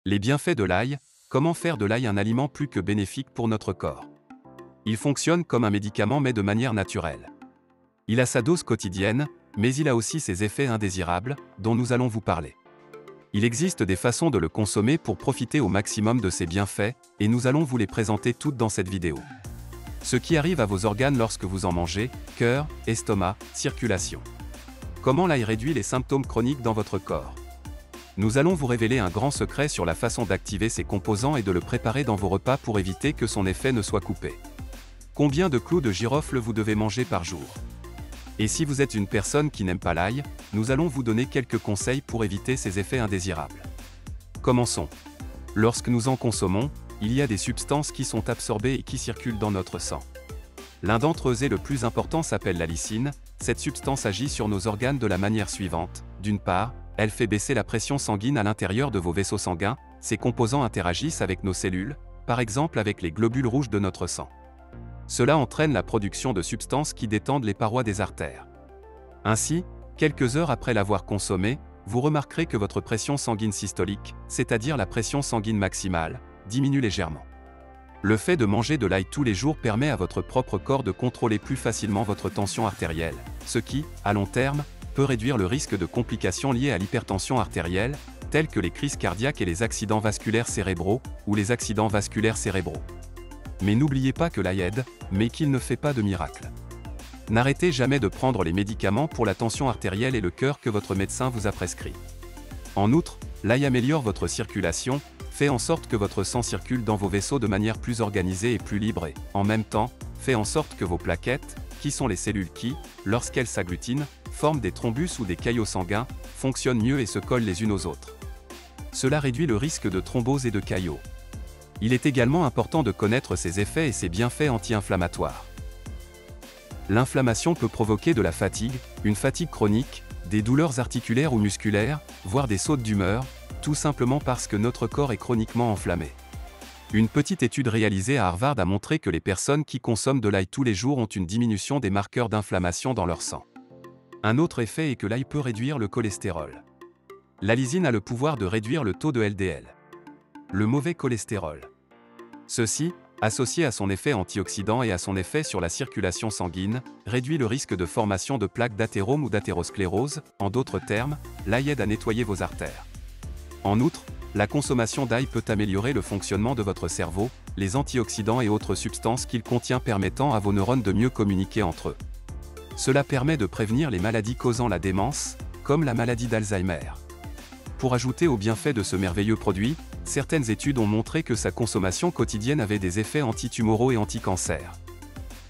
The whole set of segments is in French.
Les bienfaits de l'ail, comment faire de l'ail un aliment plus que bénéfique pour notre corps. Il fonctionne comme un médicament mais de manière naturelle. Il a sa dose quotidienne, mais il a aussi ses effets indésirables, dont nous allons vous parler. Il existe des façons de le consommer pour profiter au maximum de ses bienfaits, et nous allons vous les présenter toutes dans cette vidéo. Ce qui arrive à vos organes lorsque vous en mangez, cœur, estomac, circulation. Comment l'ail réduit les symptômes chroniques dans votre corps. Nous allons vous révéler un grand secret sur la façon d'activer ses composants et de le préparer dans vos repas pour éviter que son effet ne soit coupé. Combien de clous de girofle vous devez manger par jour? Et si vous êtes une personne qui n'aime pas l'ail, nous allons vous donner quelques conseils pour éviter ses effets indésirables. Commençons. Lorsque nous en consommons, il y a des substances qui sont absorbées et qui circulent dans notre sang. L'un d'entre eux et le plus important s'appelle la lysine. Cette substance agit sur nos organes de la manière suivante. D'une part, elle fait baisser la pression sanguine à l'intérieur de vos vaisseaux sanguins. Ces composants interagissent avec nos cellules, par exemple avec les globules rouges de notre sang. Cela entraîne la production de substances qui détendent les parois des artères. Ainsi, quelques heures après l'avoir consommé, vous remarquerez que votre pression sanguine systolique, c'est-à-dire la pression sanguine maximale, diminue légèrement. Le fait de manger de l'ail tous les jours permet à votre propre corps de contrôler plus facilement votre tension artérielle, ce qui, à long terme, peut réduire le risque de complications liées à l'hypertension artérielle, telles que les crises cardiaques et les accidents vasculaires cérébraux, ou les accidents vasculaires cérébraux. Mais n'oubliez pas que l'ail aide, mais qu'il ne fait pas de miracle. N'arrêtez jamais de prendre les médicaments pour la tension artérielle et le cœur que votre médecin vous a prescrit. En outre, l'ail améliore votre circulation, fait en sorte que votre sang circule dans vos vaisseaux de manière plus organisée et plus libre et, en même temps, fait en sorte que vos plaquettes, qui sont les cellules qui, lorsqu'elles s'agglutinent, forment des thrombus ou des caillots sanguins, fonctionnent mieux et se collent les unes aux autres. Cela réduit le risque de thrombose et de caillots. Il est également important de connaître ses effets et ses bienfaits anti-inflammatoires. L'inflammation peut provoquer de la fatigue, une fatigue chronique, des douleurs articulaires ou musculaires, voire des sautes d'humeur, tout simplement parce que notre corps est chroniquement enflammé. Une petite étude réalisée à Harvard a montré que les personnes qui consomment de l'ail tous les jours ont une diminution des marqueurs d'inflammation dans leur sang. Un autre effet est que l'ail peut réduire le cholestérol. La lysine a le pouvoir de réduire le taux de LDL. Le mauvais cholestérol. Ceci, associé à son effet antioxydant et à son effet sur la circulation sanguine, réduit le risque de formation de plaques d'athérome ou d'athérosclérose. En d'autres termes, l'ail aide à nettoyer vos artères. En outre, la consommation d'ail peut améliorer le fonctionnement de votre cerveau, les antioxydants et autres substances qu'il contient permettant à vos neurones de mieux communiquer entre eux. Cela permet de prévenir les maladies causant la démence, comme la maladie d'Alzheimer. Pour ajouter aux bienfaits de ce merveilleux produit, certaines études ont montré que sa consommation quotidienne avait des effets antitumoraux et anti-cancer.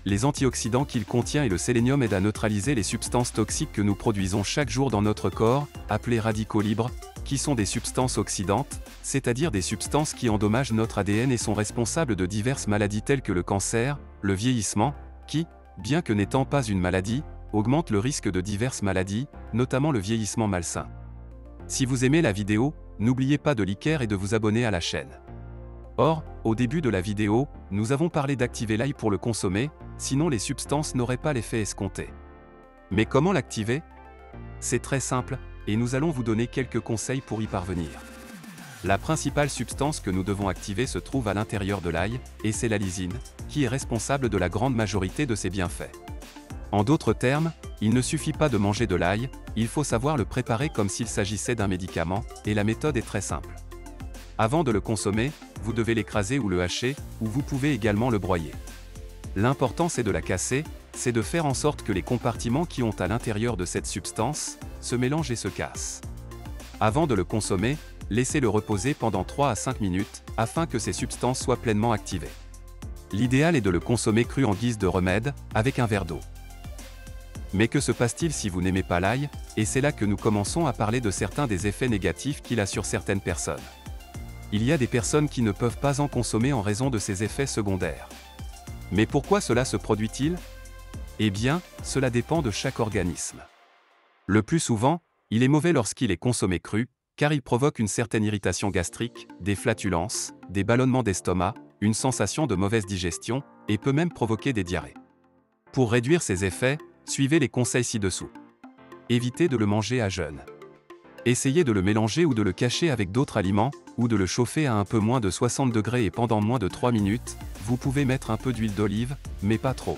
Les antioxydants qu'il contient et le sélénium aident à neutraliser les substances toxiques que nous produisons chaque jour dans notre corps, appelées radicaux libres, qui sont des substances oxydantes, c'est-à-dire des substances qui endommagent notre ADN et sont responsables de diverses maladies telles que le cancer, le vieillissement, qui, bien que n'étant pas une maladie, augmentent le risque de diverses maladies, notamment le vieillissement malsain. Si vous aimez la vidéo, n'oubliez pas de liker et de vous abonner à la chaîne. Or, au début de la vidéo, nous avons parlé d'activer l'ail pour le consommer, sinon les substances n'auraient pas l'effet escompté. Mais comment l'activer? C'est très simple, et nous allons vous donner quelques conseils pour y parvenir. La principale substance que nous devons activer se trouve à l'intérieur de l'ail, et c'est la lysine, qui est responsable de la grande majorité de ses bienfaits. En d'autres termes, il ne suffit pas de manger de l'ail, il faut savoir le préparer comme s'il s'agissait d'un médicament, et la méthode est très simple. Avant de le consommer, vous devez l'écraser ou le hacher, ou vous pouvez également le broyer. L'important c'est de la casser, c'est de faire en sorte que les compartiments qui ont à l'intérieur de cette substance se mélangent et se cassent. Avant de le consommer, laissez-le reposer pendant 3 à 5 minutes, afin que ces substances soient pleinement activées. L'idéal est de le consommer cru en guise de remède, avec un verre d'eau. Mais que se passe-t-il si vous n'aimez pas l'ail? Et c'est là que nous commençons à parler de certains des effets négatifs qu'il a sur certaines personnes. Il y a des personnes qui ne peuvent pas en consommer en raison de ses effets secondaires. Mais pourquoi cela se produit-il? Eh bien, cela dépend de chaque organisme. Le plus souvent, il est mauvais lorsqu'il est consommé cru, car il provoque une certaine irritation gastrique, des flatulences, des ballonnements d'estomac, une sensation de mauvaise digestion, et peut même provoquer des diarrhées. Pour réduire ces effets, suivez les conseils ci-dessous. Évitez de le manger à jeûne. Essayez de le mélanger ou de le cacher avec d'autres aliments, ou de le chauffer à un peu moins de 60 degrés et pendant moins de 3 minutes, vous pouvez mettre un peu d'huile d'olive, mais pas trop.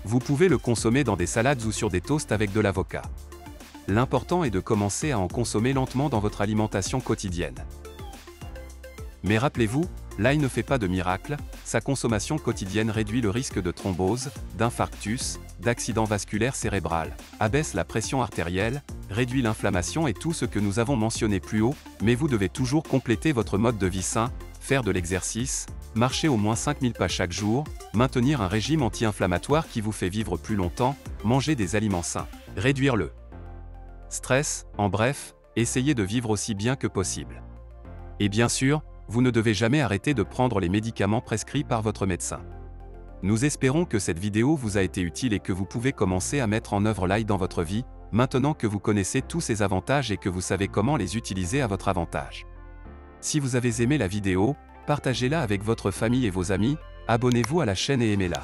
Vous pouvez le consommer dans des salades ou sur des toasts avec de l'avocat. L'important est de commencer à en consommer lentement dans votre alimentation quotidienne. Mais rappelez-vous, l'ail ne fait pas de miracle, sa consommation quotidienne réduit le risque de thrombose, d'infarctus, d'accident vasculaire cérébral, abaisse la pression artérielle, réduit l'inflammation et tout ce que nous avons mentionné plus haut, mais vous devez toujours compléter votre mode de vie sain, faire de l'exercice, marcher au moins 5000 pas chaque jour, maintenir un régime anti-inflammatoire qui vous fait vivre plus longtemps, manger des aliments sains, réduire le stress, en bref, essayez de vivre aussi bien que possible. Et bien sûr, vous ne devez jamais arrêter de prendre les médicaments prescrits par votre médecin. Nous espérons que cette vidéo vous a été utile et que vous pouvez commencer à mettre en œuvre l'ail dans votre vie, maintenant que vous connaissez tous ses avantages et que vous savez comment les utiliser à votre avantage. Si vous avez aimé la vidéo, partagez-la avec votre famille et vos amis, abonnez-vous à la chaîne et aimez-la.